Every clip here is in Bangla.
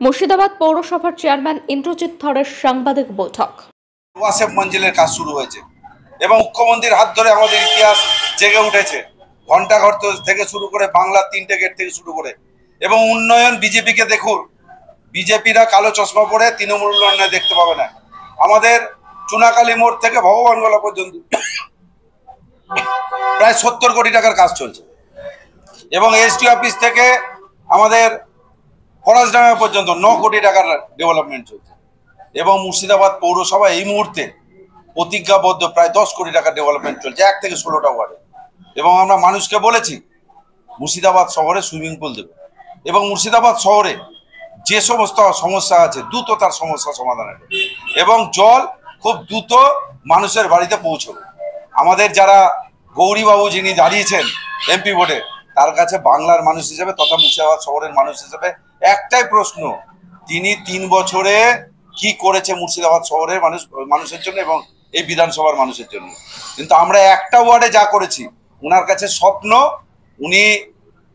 মুর্শিদাবাদ পৌরসভার চেয়ারম্যান ইন্দ্রজিৎ ধরের সাংবাদিক বৈঠক। ওয়াসেফ মঞ্জিলের কাজ শুরু হয়েছে এবং মুখ্যমন্ত্রীর হাত ধরে আমাদের ইতিহাস জেগে উঠেছে। ঘণ্টাঘর থেকে শুরু করে বাংলার 3টে গেট থেকে শুরু করে এবং উন্নয়ন। বিজেপিকে দেখুন, বিজেপিরা কালো চশমা পরে তৃণমূল উন্নয়নে দেখতে পাবে না। আমাদের চুনাকালী মোড় থেকে ভগবানগোলা পর্যন্ত প্রায় 70 কোটি টাকার কাজ চলছে এবং এসডি অফিস থেকে আমাদের ফরাসডাঙ্গা পর্যন্ত 9 কোটি টাকার ডেভেলপমেন্ট চলছে এবং মুর্শিদাবাদ পৌরসভা এই মুহূর্তে প্রতিজ্ঞাবদ্ধ প্রায় 10 কোটি টাকার ডেভেলপমেন্ট চলছে 1 থেকে 16টা ওয়ার্ডে। এবং আমরা মানুষকে বলেছি মুর্শিদাবাদ শহরে সুইমিং পুল দেবে এবং মুর্শিদাবাদ শহরে যে সমস্ত সমস্যা আছে দ্রুত তার সমস্যা সমাধানের এবং জল খুব দ্রুত মানুষের বাড়িতে পৌঁছবে। আমাদের যারা গৌরীবাবু যিনি দাঁড়িয়েছেন এমপি ভোটে, তার কাছে বাংলার মানুষ হিসেবে তথা মুর্শিদাবাদ শহরের মানুষ হিসেবে একটাই প্রশ্ন, তিনি 3 বছরে কি করেছে মুর্শিদাবাদ শহরের মানুষের জন্য এবং এই বিধানসভার মানুষের জন্য। কিন্তু আমরা একটা ওয়ার্ডে যা করেছি, ওনার কাছে স্বপ্ন,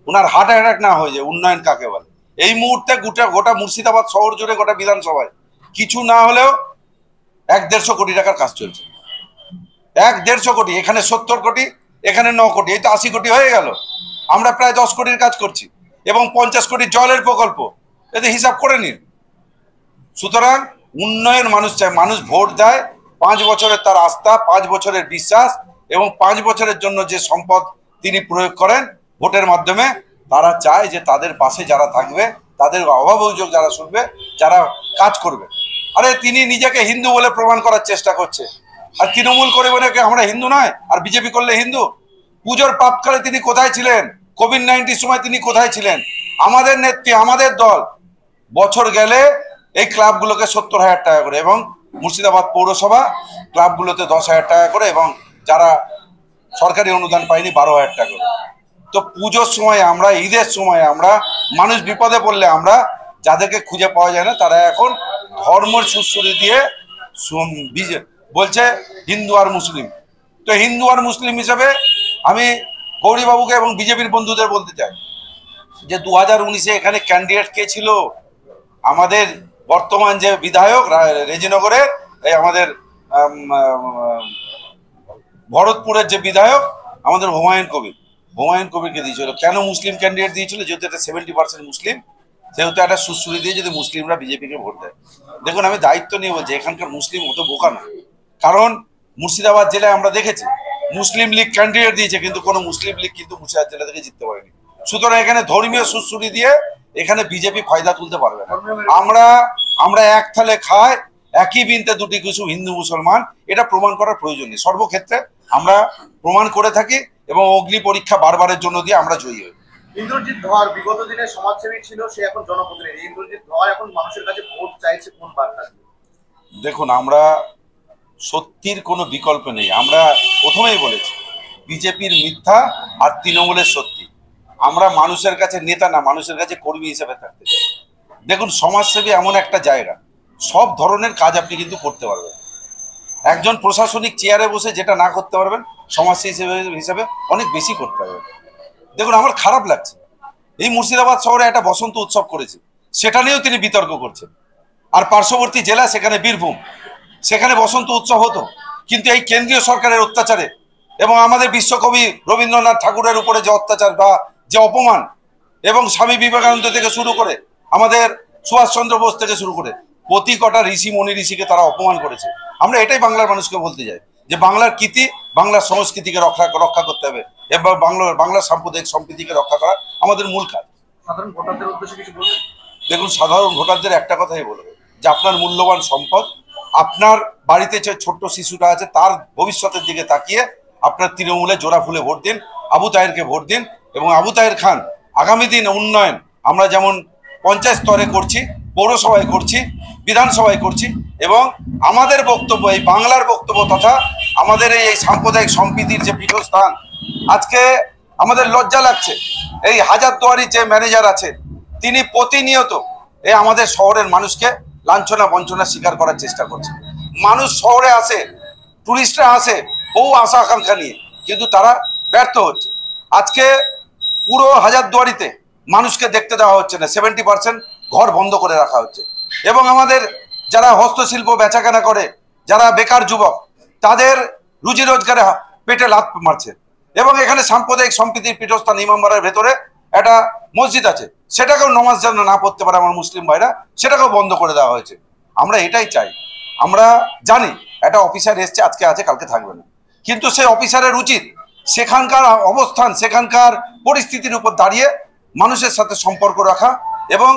ওনার হার্ট অ্যাটাক না হয়ে যায় উন্নয়ন কাকে বলে। এই মুহূর্তে গোটা মুর্শিদাবাদ শহর জুড়ে গোটা বিধানসভায় কিছু না হলেও 1-150 কোটি টাকার কাজ চলছে। 1-150 কোটি, এখানে 70 কোটি, এখানে 9 কোটি, এই তো 80 কোটি হয়ে গেল। আমরা প্রায় 10 কোটির কাজ করছি এবং 50 কোটি জলের প্রকল্প, এতে হিসাব করে নিন। সুতরাং উন্নয়ন মানুষ চায়, মানুষ ভোট দেয় 5 বছরের তার আস্থা, 5 বছরের বিশ্বাস এবং 5 বছরের জন্য যে সম্পদ তিনি প্রয়োগ করেন ভোটের মাধ্যমে, তারা চায় যে তাদের পাশে যারা থাকবে, তাদের অভাব অভিযোগ যারা শুনবে, যারা কাজ করবে। আরে তিনি নিজেকে হিন্দু বলে প্রমাণ করার চেষ্টা করছে, আর তৃণমূল করে বলে আমরা হিন্দু নয় আর বিজেপি করলে হিন্দু। পুজোর প্রাতকালে তিনি কোথায় ছিলেন? কোভিড-19 সময় তিনি কোথায় ছিলেন? আমাদের নেত্রী, আমাদের দল বছর গেলে এই ক্লাবগুলোকে 70,000 টাকা করে এবং মুর্শিদাবাদ পৌরসভা ক্লাবগুলোতে 10,000 টাকা করে এবং যারা সরকারি অনুদান পায়নি 12,000 টাকা করে। তো পুজোর সময় আমরা, ঈদের সময় আমরা, মানুষ বিপদে পড়লে আমরা যাদেরকে খুঁজে পাওয়া যায় না, তারা এখন ধর্মের সুশ্রুতি দিয়ে বলছে হিন্দু আর মুসলিম। তো হিন্দু আর মুসলিম হিসেবে আমি গৌরীবাবুকে এবং বিজেপির বন্ধুদের বলতে চাই যে 2019-এ এখানে ক্যান্ডিডেট কে ছিল? আমাদের বর্তমান যে বিধায়ক রেজিনগরের, এই আমাদের ভরতপুরের যে বিধায়ক আমাদের হুমায়ুন কবিরকে দিয়েছিল। কেন মুসলিম ক্যান্ডিডেট দিয়েছিল? যেহেতু এটা 70% মুসলিম, সেহেতু একটা সুশ্রুতি দিয়ে যদি মুসলিমরা বিজেপিকে ভোট দেয়। দেখুন, আমি দায়িত্ব নিয়ে বলছি, এখানকার মুসলিম অত বোকা না। কারণ মুর্শিদাবাদ জেলায় আমরা দেখেছি মুসলিম লীগ ক্যান্ডিডেট দিয়েছে, কিন্তু কোনো মুসলিম লীগ কিন্তু মুর্শিদাবাদ জেলা থেকে জিততে পারেনি। সুতরাং এখানে ধর্মীয় সুশ্রুতি দিয়ে এখানে বিজেপি ফায়দা তুলতে পারবে না। আমরা এক থালে খাই, একই বিনতে দুটি কিছু, হিন্দু মুসলমান, এটা প্রমাণ করার প্রয়োজন নেই। সর্বক্ষেত্রে আমরা প্রমাণ করে থাকি এবং অগ্নি পরীক্ষা বারবারের জন্য দিয়ে আমরা জয়ী হই। ইন্দ্রজিৎ ধর বিগত দিনে সমাজসেবী ছিল, সে এখন জনপ্রতিনিধি। ইন্দ্রজিৎ ধর এখন মানুষের কাছে ভোট চাইছে কোন বার্তা? দেখুন, আমরা সত্যির কোনো বিকল্প নেই। আমরা প্রথমেই বলেছি বিজেপির মিথ্যা আর তৃণমূলের সত্যি। আমরা মানুষের কাছে নেতা না, মানুষের কাছে কর্মী হিসেবে থাকতে চাই। দেখুন, সমাজসেবী এমন একটা জায়গা, সব ধরনের কাজ আপনি কিন্তু করতে পারবেন। একজন প্রশাসনিক চেয়ারে বসে যেটা না করতে পারবেন, সমাজসেবী হিসেবে অনেক বেশি করতে পারবেন। দেখুন, আমার খারাপ লাগছে, এই মুর্শিদাবাদ শহরে একটা বসন্ত উৎসব করেছে, সেটা নিয়েও তিনি বিতর্ক করছেন। আর পার্শ্ববর্তী জেলা, সেখানে বীরভূম, সেখানে বসন্ত উৎসব হতো, কিন্তু এই কেন্দ্রীয় সরকারের অত্যাচারে এবং আমাদের বিশ্বকবি রবীন্দ্রনাথ ঠাকুরের উপরে যে অত্যাচার বা যে অপমান, এবং স্বামী বিবেকানন্দ থেকে শুরু করে আমাদের সুভাষচন্দ্র বোস থেকে শুরু করে প্রতি কটা ঋষি মনি ঋষিকে তারা অপমান করেছে। আমরা এটাই বাংলার মানুষকে বলতে চাই যে বাংলার কীর্তি, বাংলার সংস্কৃতিকে রক্ষা করতে হবে এবং বাংলার সাম্প্রদায়িক সম্প্রীতিকে রক্ষা করা আমাদের মূল কাজ। সাধারণ ভোটারদের উদ্দেশ্যে কিছু বলবেন? দেখুন, সাধারণ ভোটারদের একটা কথাই বলবো যে আপনার মূল্যবান সম্পদ, আপনার বাড়িতে যে ছোট্ট শিশুটা আছে তার ভবিষ্যতের দিকে তাকিয়ে আপনার তৃণমূলে জোড়া ফুলে ভোট দিন, আবু তাহেরকে ভোট দিন এবং আবু তাহের খান আগামী দিন উন্নয়ন আমরা যেমন পঞ্চায়েত স্তরে করছি, পৌরসভায় করছি, বিধানসভায় করছি এবং আমাদের বক্তব্য, এই বাংলার বক্তব্য তথা আমাদের এই সাম্প্রদায়িক সম্প্রীতির যে পীঠস্থান, আজকে আমাদের লজ্জা লাগছে এই হাজারদুয়ারির যে ম্যানেজার আছে তিনি প্রতিনিয়ত এই আমাদের শহরের মানুষকে লাঞ্ছনা বঞ্চনা স্বীকার করার চেষ্টা করছে। মানুষ শহরে আসে, টুরিস্টরা আসে বহু আশা আকাঙ্ক্ষা নিয়ে, কিন্তু তারা ব্যর্থ হচ্ছে। আজকে পুরো হাজারদুয়ারিতে মানুষকে দেখতে দেওয়া হচ্ছে না, 70% ঘর বন্ধ করে রাখা হচ্ছে। এবং আমাদের যারা হস্তশিল্প বেচাকেনা করে, যারা বেকার যুবক, তাদের রুজি রোজগারে পেটে লাথ মারছে। এবং এখানে সাম্প্রদায়িক সম্প্রীতির পীঠস্থান ইমামবাড়ার ভেতরে একটা মসজিদ আছে, সেটাকেও নমাজ যেন না পড়তে পারে আমার মুসলিম ভাইরা, সেটাকেও বন্ধ করে দেওয়া হয়েছে। আমরা এটাই চাই। আমরা জানি একটা অফিসার এসছে, আজকে আছে কালকে থাকবে না, কিন্তু সেই অফিসারের উচিত সেখানকার অবস্থান, সেখানকার পরিস্থিতির উপর দাঁড়িয়ে মানুষের সাথে সম্পর্ক রাখা। এবং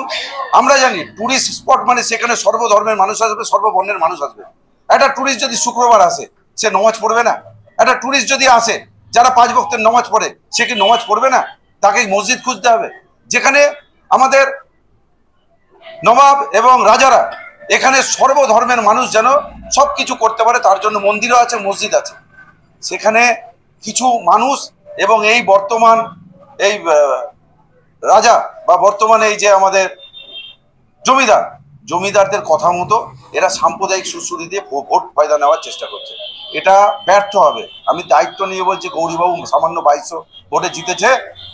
আমরা জানি টুরিস্ট স্পট মানে সেখানে সর্বধর্মের মানুষ আসবে, সর্ববর্ণের মানুষ আসবে। একটা টুরিস্ট যদি শুক্রবার আসে, সে নমাজ পড়বে না? একটা টুরিস্ট যদি আসে যারা 5 ওয়াক্তের নমাজ পড়ে, সে কি নমাজ পড়বে না? তাকে মসজিদ খুঁজতে হবে। যেখানে আমাদের নবাব এবং রাজারা, এখানে সর্বধর্মের মানুষ যেন সবকিছু করতে পারে, তার জন্য মন্দিরও আছে, মসজিদ আছে। সেখানে কিছু মানুষ এবং এই বর্তমান এই রাজা বা বর্তমানে এই যে আমাদের জমিদারদের কথা মতো এরা সাম্প্রদায়িক সুশ্রুতি দিয়ে ভোট ফায়দা নেওয়ার চেষ্টা করছে। এটা ব্যর্থ হবে। আমি দায়িত্ব নিয়ে বলছি, গৌরীবাবু সামান্য 2200 ভোটে জিতেছে,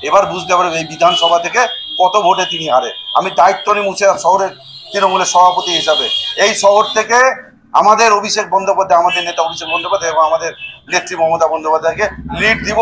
এবার বুঝতে পারবে এই বিধানসভা থেকে কত ভোটে তিনি হারে। আমি দায়িত্ব নিয়ে মুর্শিদাবাদ শহরের তৃণমূলের সভাপতি হিসাবে এই শহর থেকে আমাদের অভিষেক বন্দ্যোপাধ্যায়, আমাদের নেতা অভিষেক বন্দ্যোপাধ্যায় এবং আমাদের নেত্রী মমতা বন্দ্যোপাধ্যায়কে লিড দিব।